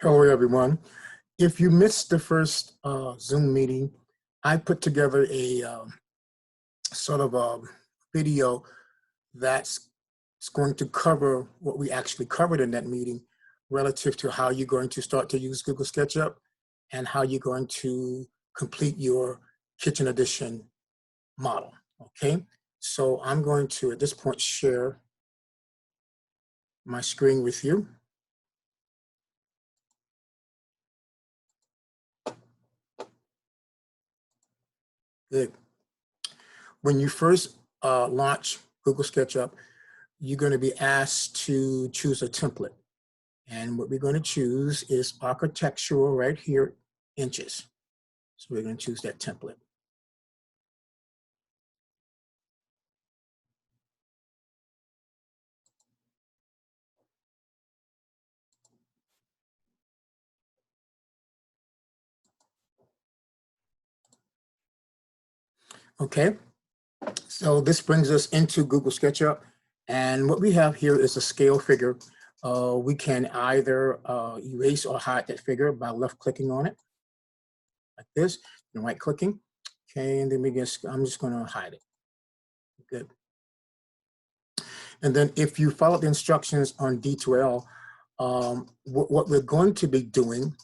Hello, everyone. If you missed the first Zoom meeting, I put together a sort of a video that's going to cover what we actually covered in that meeting relative to how you're going to start to use Google SketchUp and how you're going to complete your Kitchen Edition model, okay? So I'm going to, at this point, share my screen with you. Good. When you first launch Google SketchUp, you're going to be asked to choose a template. And what we're going to choose is architectural right here, inches. So we're going to choose that template. Okay, so this brings us into Google SketchUp. And what we have here is a scale figure. We can either erase or hide that figure by left clicking on it, like this, and right clicking. Okay, and then I'm just going to hide it. Good. And then if you follow the instructions on D2L, what we're going to be doing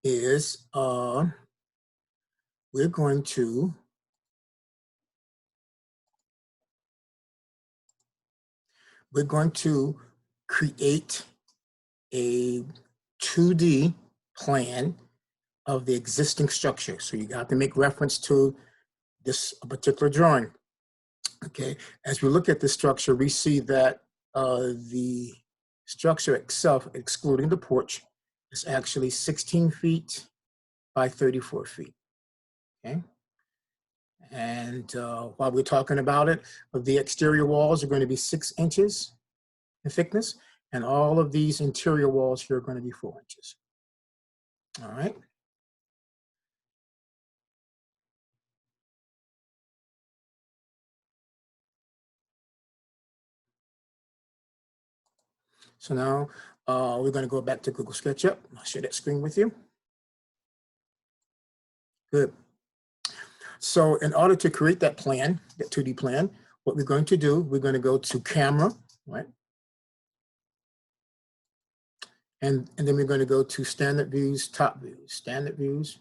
is we're going to create a 2D plan of the existing structure. So you got to make reference to this particular drawing. Okay, as we look at the structure, we see that the structure itself, excluding the porch, is actually 16 feet by 34 feet. Okay, and while we're talking about it, the exterior walls are going to be 6 inches in thickness, and all of these interior walls here are going to be 4 inches. All right. So now we're going to go back to Google SketchUp. I'll share that screen with you. Good. So in order to create that plan, that 2D plan, what we're going to do, we're going to go to Camera, right? And then we're going to go to Standard Views, Top View, Standard Views,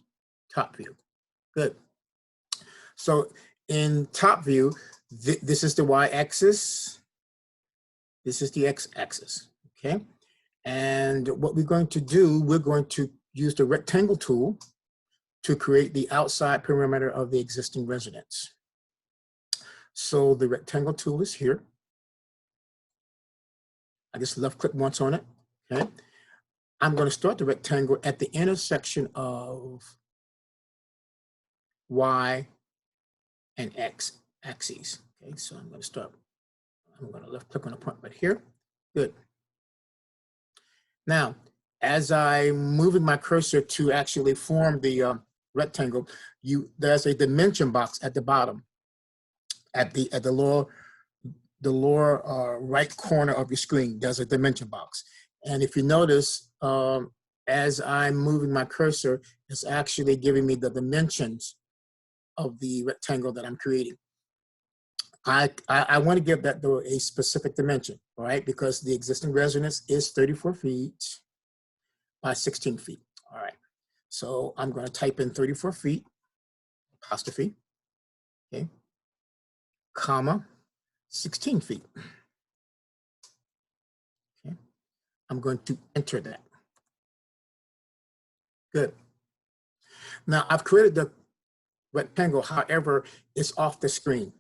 Top View. Good. So in Top View, this is the Y-axis. This is the X-axis, okay? And what we're going to do, we're going to use the rectangle tool to create the outside perimeter of the existing residence. So the rectangle tool is here. I just left click once on it, okay? I'm going to start the rectangle at the intersection of Y and X axes. Okay, so I'm going to left click on the point right here. Good. Now, as I'm moving my cursor to actually form the rectangle, there's a dimension box at the bottom, at the lower right corner of your screen. There's a dimension box, and if you notice, as I'm moving my cursor, it's actually giving me the dimensions of the rectangle that I'm creating. I want to give that though a specific dimension, all right? Because the existing residence is 34 feet by 16 feet, all right? So I'm going to type in 34 feet, apostrophe, okay, comma, 16 feet. Okay, I'm going to enter that. Good. Now I've created the rectangle, however, it's off the screen.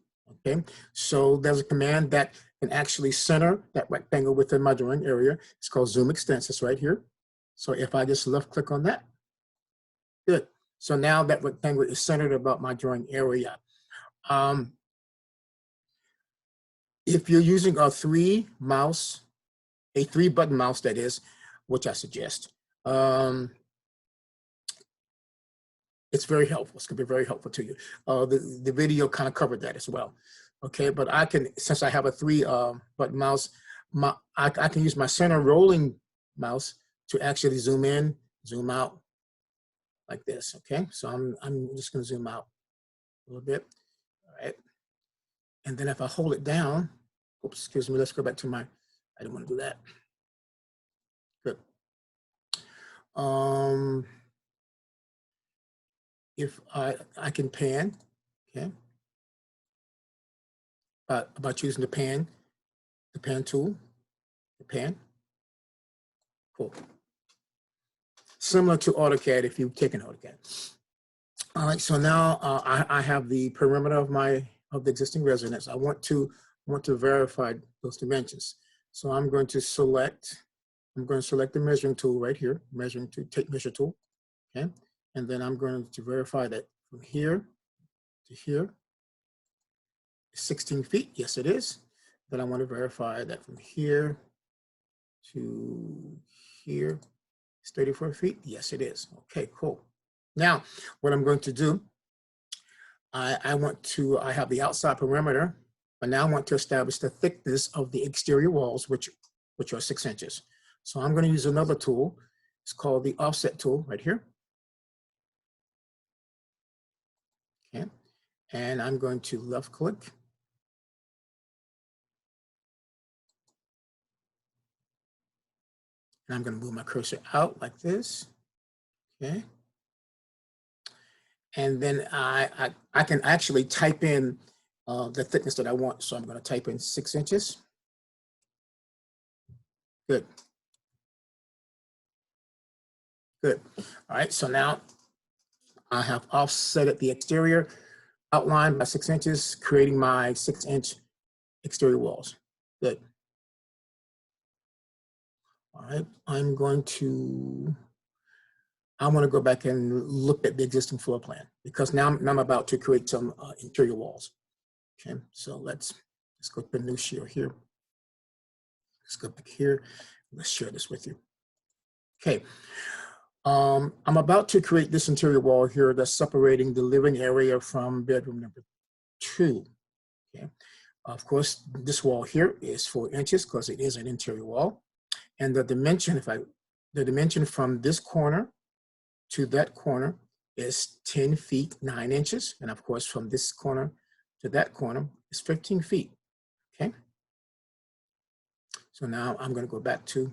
Okay, so there's a command that can actually center that rectangle within my drawing area. It's called Zoom Extents. It's right here. So if I just left click on that, good. So now that rectangle is centered about my drawing area. If you're using a 3-button mouse, that is, which I suggest, it's very helpful. It's going to be very helpful to you. The video kind of covered that as well. Okay, but I can, since I have a 3-button mouse, I can use my center rolling mouse to actually zoom in, zoom out like this, okay? So I'm just gonna zoom out a little bit, all right? And then if I hold it down, oops, excuse me, let's go back to my, I didn't wanna do that. Good. If I can pan, okay? About choosing the pan tool, the pan, cool. Similar to AutoCAD if you've taken AutoCAD. All right, so now I have the perimeter of the existing residence. I want to verify those dimensions. So I'm going to select the measuring tool right here, measuring to take measure tool, okay? And then I'm going to verify that from here to here, 16 feet, yes it is. Then I want to verify that from here to here, it's 34 feet, yes it is. Okay, cool. Now, what I'm going to do, I have the outside perimeter, but now I want to establish the thickness of the exterior walls, which are 6 inches. So I'm going to use another tool. It's called the offset tool right here. Okay, and I'm going to left click. And I'm going to move my cursor out like this. Okay. And then I can actually type in the thickness that I want. So I'm going to type in 6 inches. Good. Good. All right. So now I have offsetted the exterior outline by 6 inches, creating my 6-inch exterior walls. Good. All right. I want to go back and look at the existing floor plan because now I'm about to create some interior walls. Okay, so let's go to the new share here. Let's go back here. Let's share this with you. Okay, I'm about to create this interior wall here that's separating the living area from bedroom number 2. Okay, of course, this wall here is 4 inches because it is an interior wall, and the dimension, the dimension from this corner to that corner is 10 feet 9 inches, and of course, from this corner to that corner is 15 feet. Okay. So now I'm going to go back to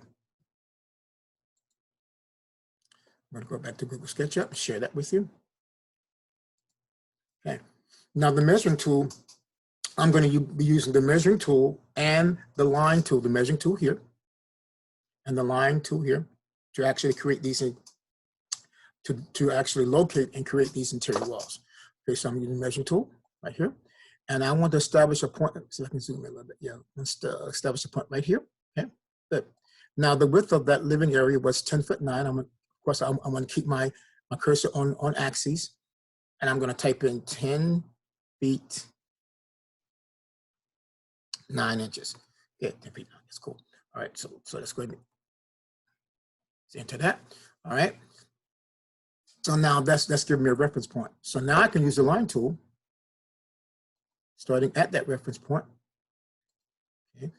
Google SketchUp and share that with you. Okay. Now the measuring tool, I'm going to be using the measuring tool and the line tool, the measuring tool here, and the line tool here to actually create these, to actually locate and create these interior walls. Okay, so I'm using the measuring tool right here. And I want to establish a point, so I can zoom in a little bit. Yeah, let's establish a point right here. Okay, good. Now the width of that living area was 10 foot 9. Of course, I'm going to keep my cursor on axes, and I'm going to type in 10 feet 9 inches. Yeah, 10 feet 9. That's cool. All right, so let's go ahead and enter that. All right. So now that's giving me a reference point. So now I can use the line tool, starting at that reference point. Okay.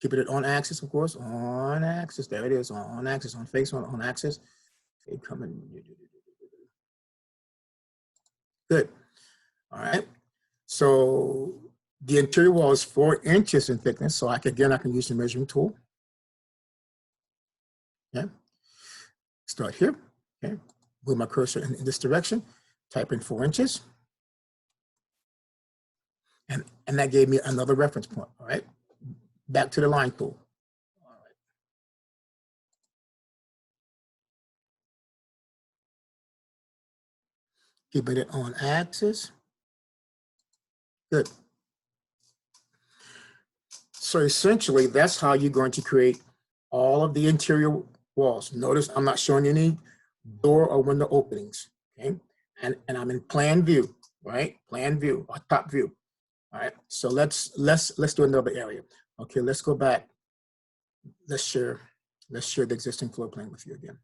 Keep it on axis, of course, on axis. There it is, on axis, on face, on axis. Okay, coming. Good. All right. So the interior wall is 4 inches in thickness. So I can use the measuring tool. Okay. Start here. Okay. Move my cursor in this direction. Type in 4 inches. And that gave me another reference point. All right. Back to the line tool. All right. Keeping it on axis. Good. So essentially, that's how you're going to create all of the interior walls. Notice I'm not showing any door or window openings. Okay. And I'm in plan view, right? Plan view or top view. All right. So let's do another area. Okay, let's go back. Let's share the existing floor plan with you again.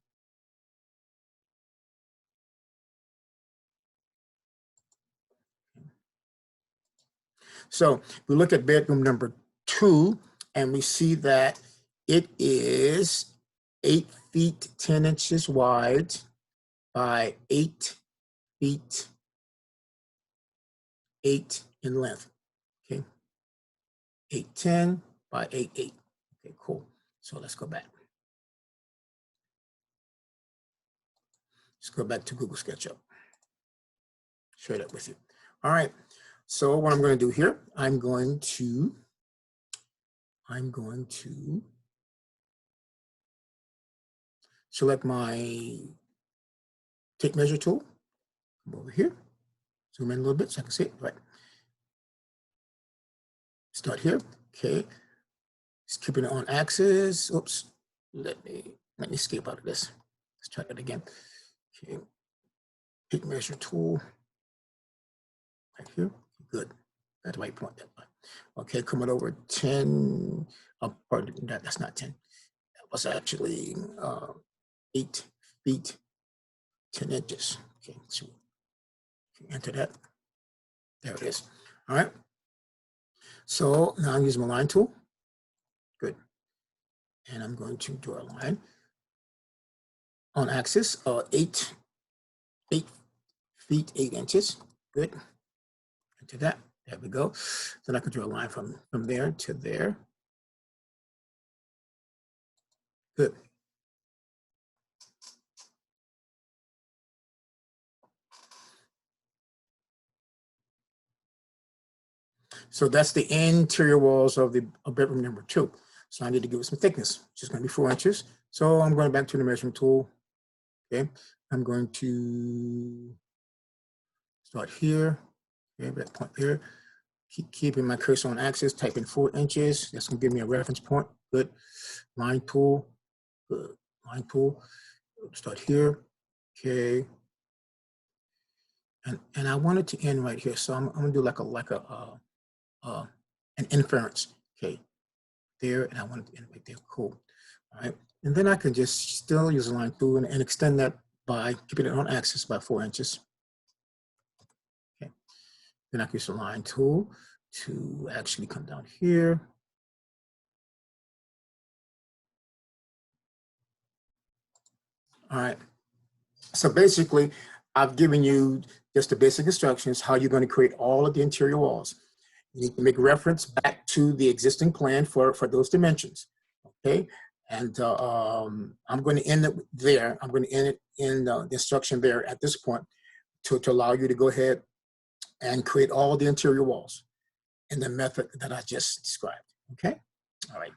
So we look at bedroom number 2, and we see that it is 8 feet 10 inches wide by 8 feet 8 in length. Okay, 810 by 88. Okay, cool. So let's go back. Let's go back to Google SketchUp. Share that with you. All right. So what I'm going to do here, I'm going to select my tape measure tool. Come over here. Zoom in a little bit so I can see it. Right. Start here. Okay. Just keeping it on axis. Oops. Let me escape out of this. Let's try that again. Okay. Tape measure tool. Right here. Good. That's the right point. Okay, coming over 10. Pardon, that's not 10. That was actually 8 feet 10 inches. Okay, so enter that. There it is. All right. So now I'm using my line tool. Good. And I'm going to draw a line on axis 8 feet 8 inches. Good. Enter that. There we go. Then I can draw a line from there to there. Good. So that's the interior walls of bedroom number 2. So I need to give it some thickness, which is going to be 4 inches. So I'm going back to the measuring tool. Okay. I'm going to start here. Okay, that point there. Keep keeping my cursor on axis, type in 4 inches. That's going to give me a reference point. Good. Line tool. Good. Line tool. Start here. Okay. And I want it to end right here. So I'm going to do like an inference. Okay. There, and I want it to end right there. Cool. All right. And then I can just still use a line tool and extend that by keeping it on axis by 4 inches. Okay. Then I can use a line tool to actually come down here. All right. So basically, I've given you just the basic instructions, how you're going to create all of the interior walls. You need to make reference back to the existing plan for those dimensions. Okay. And I'm going to end it there. I'm going to end it in the instruction there at this point to allow you to go ahead and create all the interior walls in the method that I just described. Okay. All right.